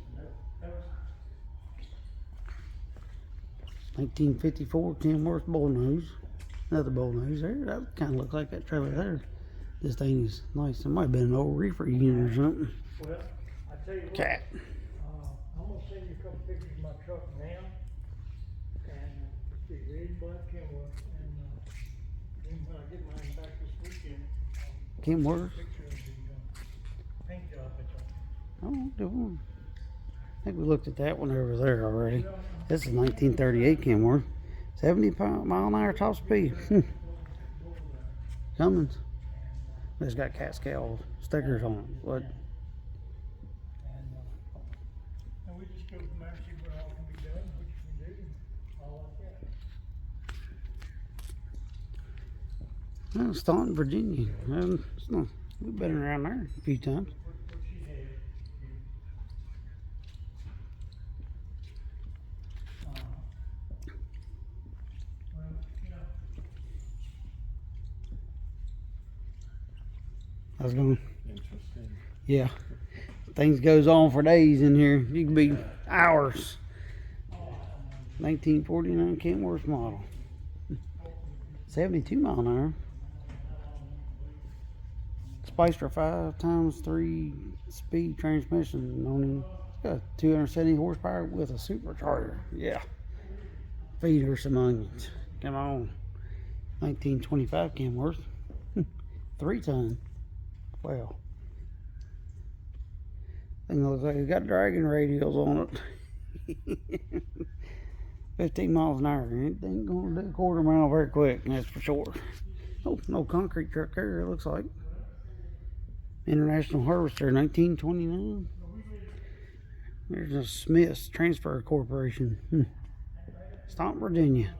1954 Kenworth Bullnose. Another bullnose there. That kind of looks like that trailer there. This thing is nice. It might have been an old reefer unit or something.
Well, I tell you what.
Cat.
I'm gonna send you a couple pictures of my truck now, and it's the red and black Kenworth, and then when I get mine back this weekend,
Kenworth.
picture of the paint job it's on.
Oh, good one. I think we looked at that one over there already. This is 1938 Kenworth. 70-mile-an-hour top speed. Cummins. It's got Cascade stickers on it. What?
And we just go from there and see what all can be done, what you can do, and all like that.
Well, Staunton, Virginia. It's not, we've been around there a few times.
What she had. Well, you know,
I was going.
Interesting.
Yeah. Things goes on for days in here. You can be hours. 1949 Kenworth model. 72 mile an hour. Spicer 5x3 speed transmission on him. It's got 270 horsepower with a supercharger. Yeah. Feed her some onions. Come on. 1925 Kenworth. 3-ton. Wow. Thing looks like it's got dragon radials on it. 15 miles an hour. It ain't gonna do a quarter mile very quick, that's for sure. Oh, no concrete truck there, it looks like. International Harvester, 1929. There's a Smith's Transfer Corporation. Staunton, Virginia.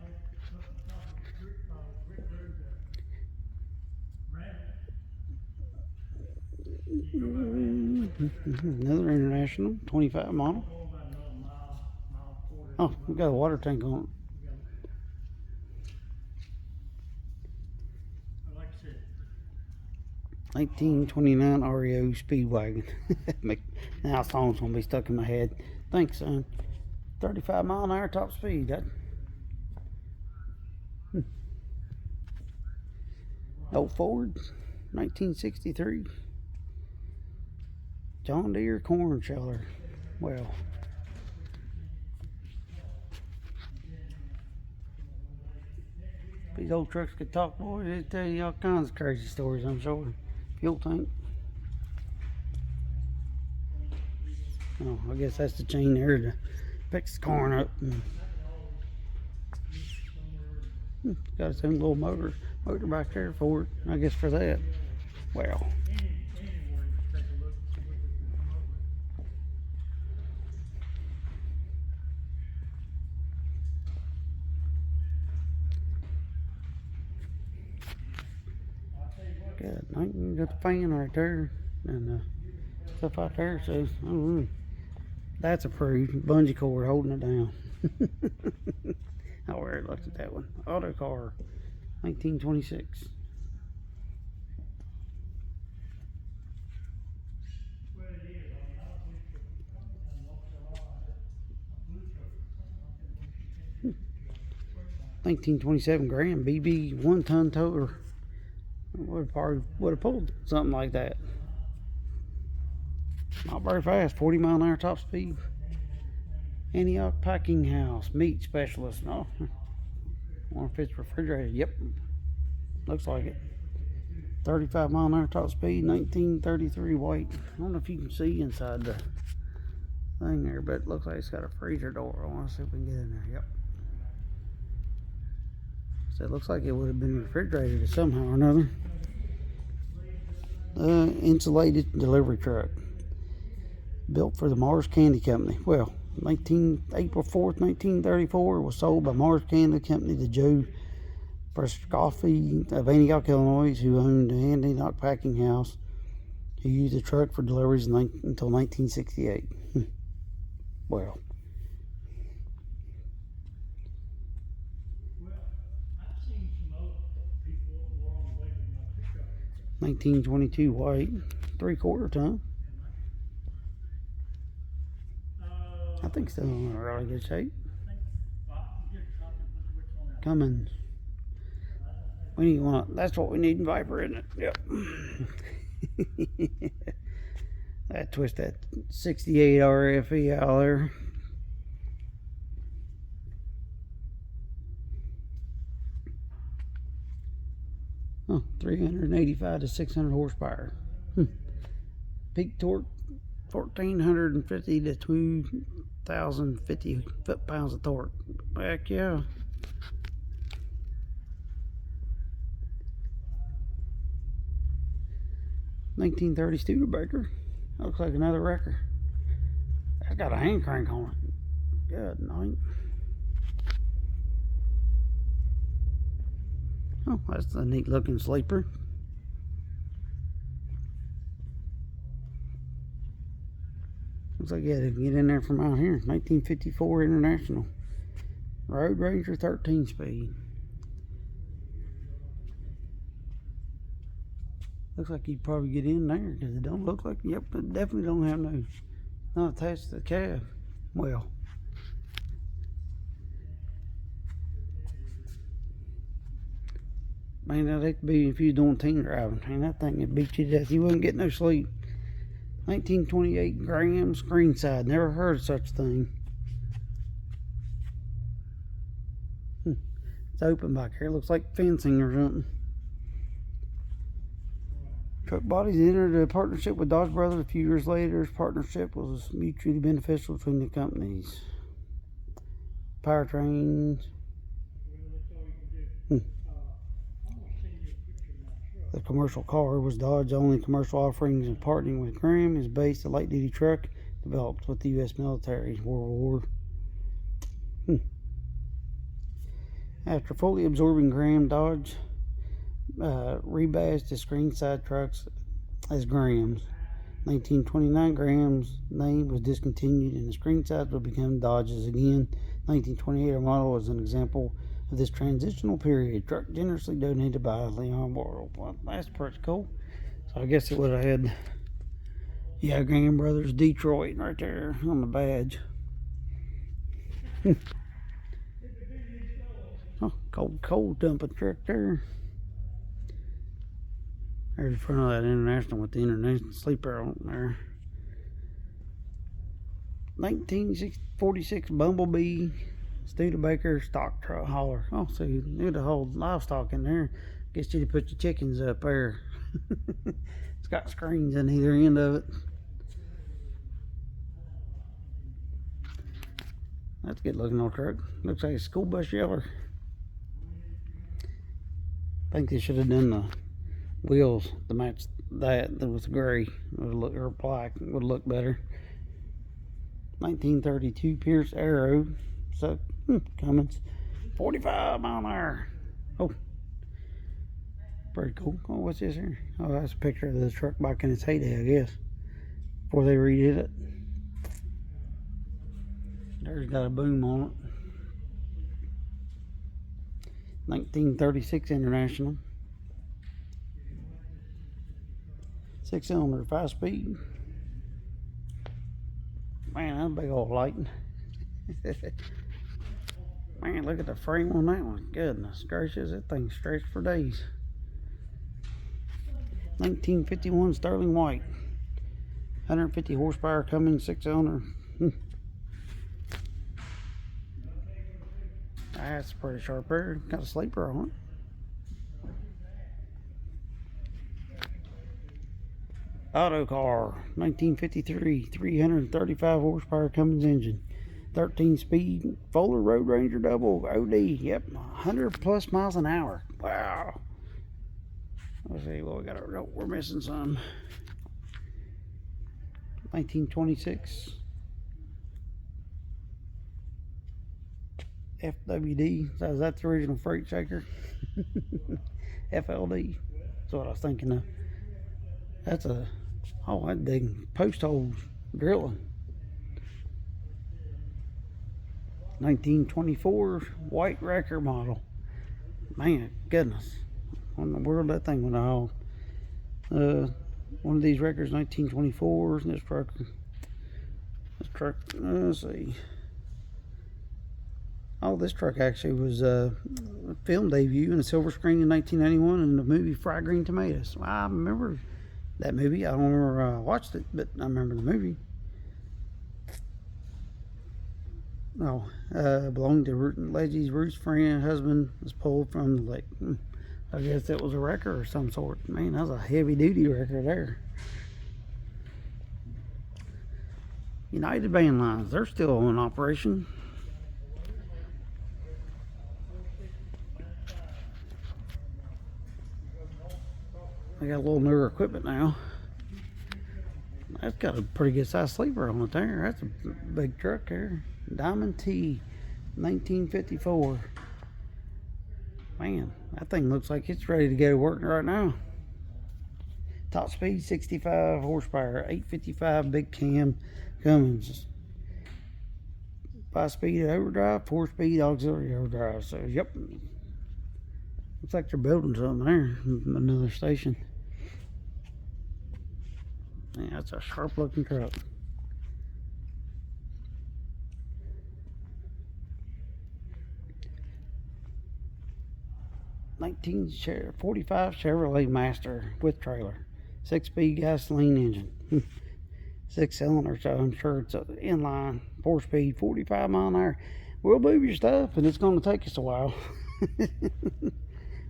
Another International, 25 model. Oh, we got a water tank on it.
like I said,
1929 REO Speedwagon. Now the song's gonna be stuck in my head. Thanks, son. 35 mile an hour top speed. That. Old Ford, 1963. John Deere corn sheller. Well. These old trucks could talk, boys. They tell you all kinds of crazy stories, I'm sure. Fuel tank. Oh, I guess that's the chain there to fix the corn up. Got its own little motor back there for it, I guess for that. Well.
anywhere you take a look and see what we can come up with. I'll tell you what,
Got, you got the fan right there and stuff out there says, oh, that's approved. Bungee cord holding it down. I already looked at that one. Auto car, 1926.
well, it is. I mean, I don't believe it's in North Carolina, a blue truck or something like that.
1927 Grand BB 1-ton toter. Would have pulled something like that. Not very fast, 40 mile an hour top speed. Antioch Packing House, meat specialist. No, wonder if it's refrigerated. Yep, looks like it. 35 mile an hour top speed, 1933 white. I don't know if you can see inside the thing there, but it looks like it's got a freezer door. I want to see if we can get in there. Yep. So it looks like it would have been refrigerated somehow or another. Insulated delivery truck. Built for the Mars Candy Company. Well, April 4th, 1934, was sold by Mars Candy Company to Joe Frascoffi of Antioch, Illinois, who owned the Antioch Packing House. He used the truck for deliveries until 1968. Well.
Well, I've seen some other people along the way with my pickup.
1922 white, 3/4 ton. I think still in really good shape.
I think, well, I can get a copy
Cummins. We need one. That's what we need in Viper, isn't it? Yep. That twist, that 68 RFE out there. Oh, 385 to 600 horsepower. Peak torque 1450 to 2050 foot-pounds of torque. Heck yeah. $1930 Studebaker. Looks like another wrecker. That's got a hand crank on it. Good night. Oh, that's a neat looking sleeper. Looks like you had to get in there from out here. 1954 International. Road Ranger 13 speed. Looks like you'd probably get in there because it don't look like, yep, it definitely don't have no, not attached to the cab. Well, man, that'd be if you was doing teen driving. Man, that thing would beat you to death. You wouldn't get no sleep. 1928 Graham screen side. Never heard of such a thing. It's open back here. Looks like fencing or something. Truck Bodies entered a partnership with Dodge Brothers a few years later. This partnership was mutually beneficial between the companies. Powertrains. The commercial car was Dodge's only commercial offerings, and partnering with Graham is based a light-duty truck developed with the U.S. military World War. After fully absorbing Graham, Dodge rebadged the screen side trucks as Graham's. 1929, Graham's name was discontinued and the screen sides would become Dodge's again. 1928, our model was an example of this transitional period. Truck generously donated by Leon Worrell. Well, that's pretty cool. So I guess it would have had, yeah, Graham Brothers Detroit right there on the badge. Oh, coal dumping truck there. There's the front of that International with the International sleeper on there. 1946 Bumblebee Studebaker stock truck hauler. Oh, so you need to hold livestock in there. Guess you to put your chickens up there. It's got screens on either end of it. That's a good looking old truck. Looks like a school bus yellow. I think they should have done the wheels to match that with gray would look, or black would look better. 1932 Pierce Arrow. So Cummins, 45 mile an hour. Oh, pretty cool. Oh, what's this here? Oh, that's a picture of the truck back in its heyday, I guess, before they redid it. There's got a boom on it. 1936 International. 6-cylinder, 5-speed. Man, that's a big old lighting. Man, look at the frame on that one. Goodness gracious, that thing stretched for days. 1951 Sterling White. 150 horsepower Cummins 6-cylinder. That's pretty sharp there. Got a sleeper on it. Auto car, 1953, 335 horsepower Cummins engine, 13-speed Fuller Road Ranger Double OD. Yep, 100 plus miles an hour. Wow. Let's see what we got. Oh, we're missing some. 1926 FWD. Is that the original freight shaker? FLD. That's what I was thinking of. That's a, oh, that dig post holes drilling. 1924 white wrecker model. Man, goodness. What in the world that thing went haul? One of these wreckers, 1924. This truck, let's see. Oh, this truck actually was a film debut in a silver screen in 1991 in the movie Fried Green Tomatoes. Well, I remember that movie. I don't remember watched it, but I remember the movie. Oh, belonged to Leggie's Ruth's friend. Husband was pulled from the lake. I guess that was a wrecker or some sort. Man, that was a heavy duty wrecker there. United Van Lines, they're still in operation. They got a little newer equipment now. That's got a pretty good sized sleeper on it there. That's a big truck there. Diamond T, 1954. Man, that thing looks like it's ready to go to work right now. Top speed, 65 horsepower, 855 big cam Cummins. 5-speed overdrive, 4-speed auxiliary overdrive. So, yep. Looks like they're building something there. Another station. Yeah, that's a sharp looking truck. 1945 Chevrolet Master with trailer. 6-speed gasoline engine. 6-cylinder, so I'm sure it's inline. 4-speed, 45 mile an hour. We'll move your stuff, and it's going to take us a while.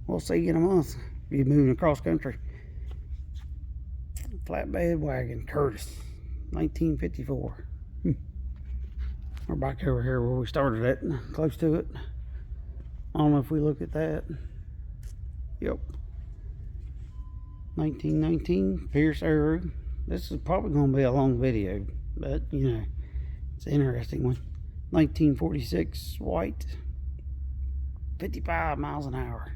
We'll see you in a month. You're moving across country. Flatbed wagon, Curtis, 1954. We're back over here where we started at, close to it. I don't know if we look at that. Yep. 1919 Pierce Arrow. This is probably going to be a long video, but you know, it's an interesting one. 1946 white, 55 miles an hour.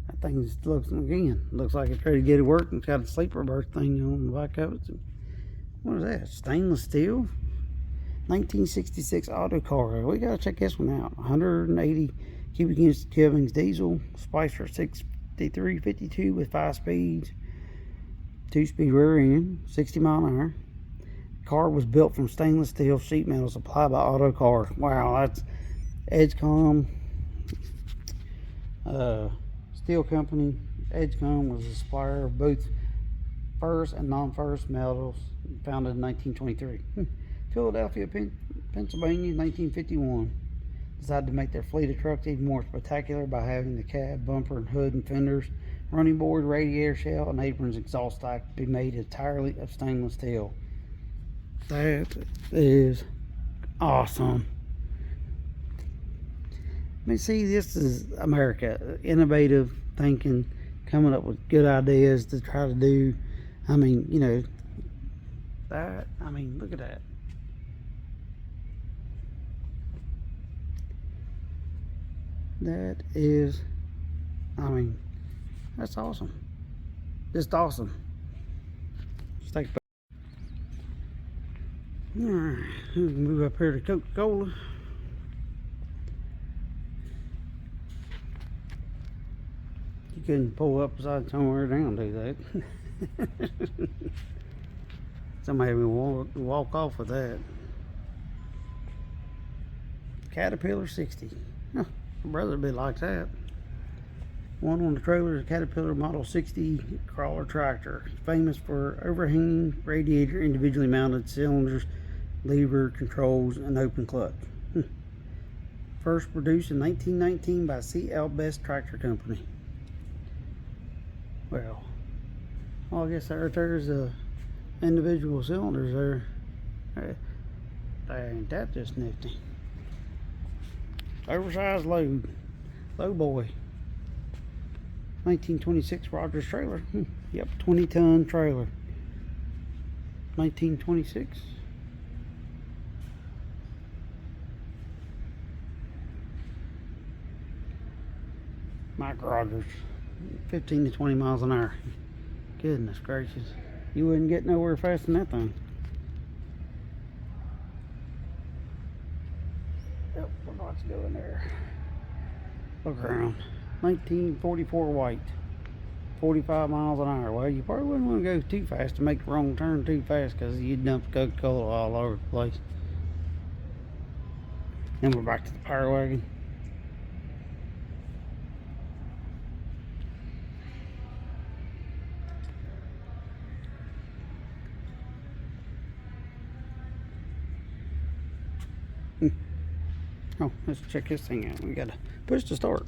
That thing just looks like it's ready to get to work, and it's got a sleeper berth thing on the back of it. What is that? Stainless steel? 1966 Autocar. We gotta check this one out. 180 cubic inch Cummins diesel, Spicer 6352 with 5 speeds, 2-speed rear end, 60 mile an hour. Car was built from stainless steel sheet metal supplied by Autocar. Wow, that's Edgecom Steel Company. Edgecom was a supplier of both ferrous and non-ferrous metals, founded in 1923. Philadelphia, Pennsylvania, 1951. Decided to make their fleet of trucks even more spectacular by having the cab, bumper, and hood and fenders, running board, radiator shell, and aprons exhaust stack be made entirely of stainless steel. That is awesome. I mean, see, this is America. Innovative thinking, coming up with good ideas to try to do. I mean, you know, that, I mean, look at that. That is, I mean, that's awesome. Just awesome. Just take. Alright, move up here to Coca-Cola. You couldn't pull up beside somewhere down, do that. Somebody will walk off with that. Caterpillar 60. Huh, my brother would be like that. One on the trailer is a Caterpillar Model 60 crawler tractor. Famous for overhanging radiator, individually mounted cylinders, lever controls, and open clutch. First produced in 1919 by C.L. Best Tractor Company. Well, I guess there's individual cylinders there. Ain't that just nifty? Oversized low boy. 1926 Rogers trailer. Yep, 20-ton trailer. 1926. Mike Rogers. 15 to 20 miles an hour. Goodness gracious. You wouldn't get nowhere fast in that thing. Yep, we're about to go in there. Look around. 1944 white. 45 miles an hour. Well, you probably wouldn't want to go too fast to make the wrong turn too fast, because you'd dump Coca-Cola all over the place. Then we're back to the Power Wagon. Oh, let's check this thing out. We gotta push to start.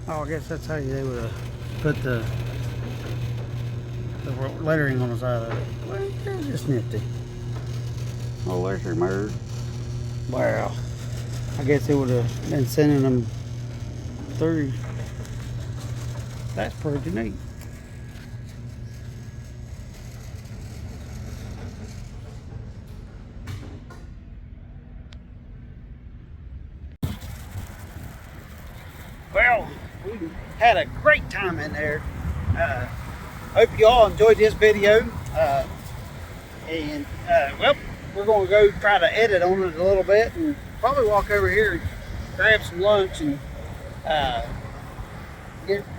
Oh, I guess that's how they would have put the lettering on the side of it. Well, that's just nifty. Oh, there's your motor. Wow. I guess it would have been sending them through. That's pretty neat. Well, we had a great time in there. Hope you all enjoyed this video. Well, we're going to go try to edit on it a little bit and probably walk over here and grab some lunch and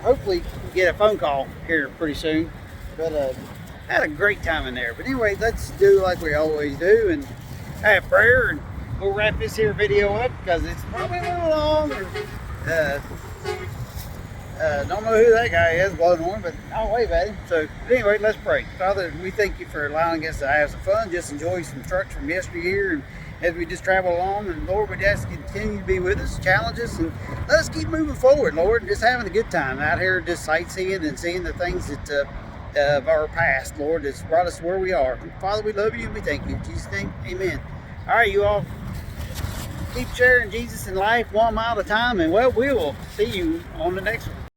hopefully get a phone call here pretty soon. But had a great time in there. But anyway, let's do like we always do and have prayer, and we'll wrap this here video up because it's probably a little long. Don't know who that guy is blowing on, but I'll wave at him. So anyway, let's pray. Father, we thank you for allowing us to have some fun, just enjoy some trucks from yesteryear, and as we just travel along. And Lord, we just continue to be with us, challenge us, and let us keep moving forward, Lord, just having a good time out here, just sightseeing and seeing the things that of our past, Lord, that's brought us where we are. Father, we love you and we thank you. In Jesus' name, amen. All right, you all, keep sharing Jesus in life 1 mile at a time, and well, we will see you on the next one.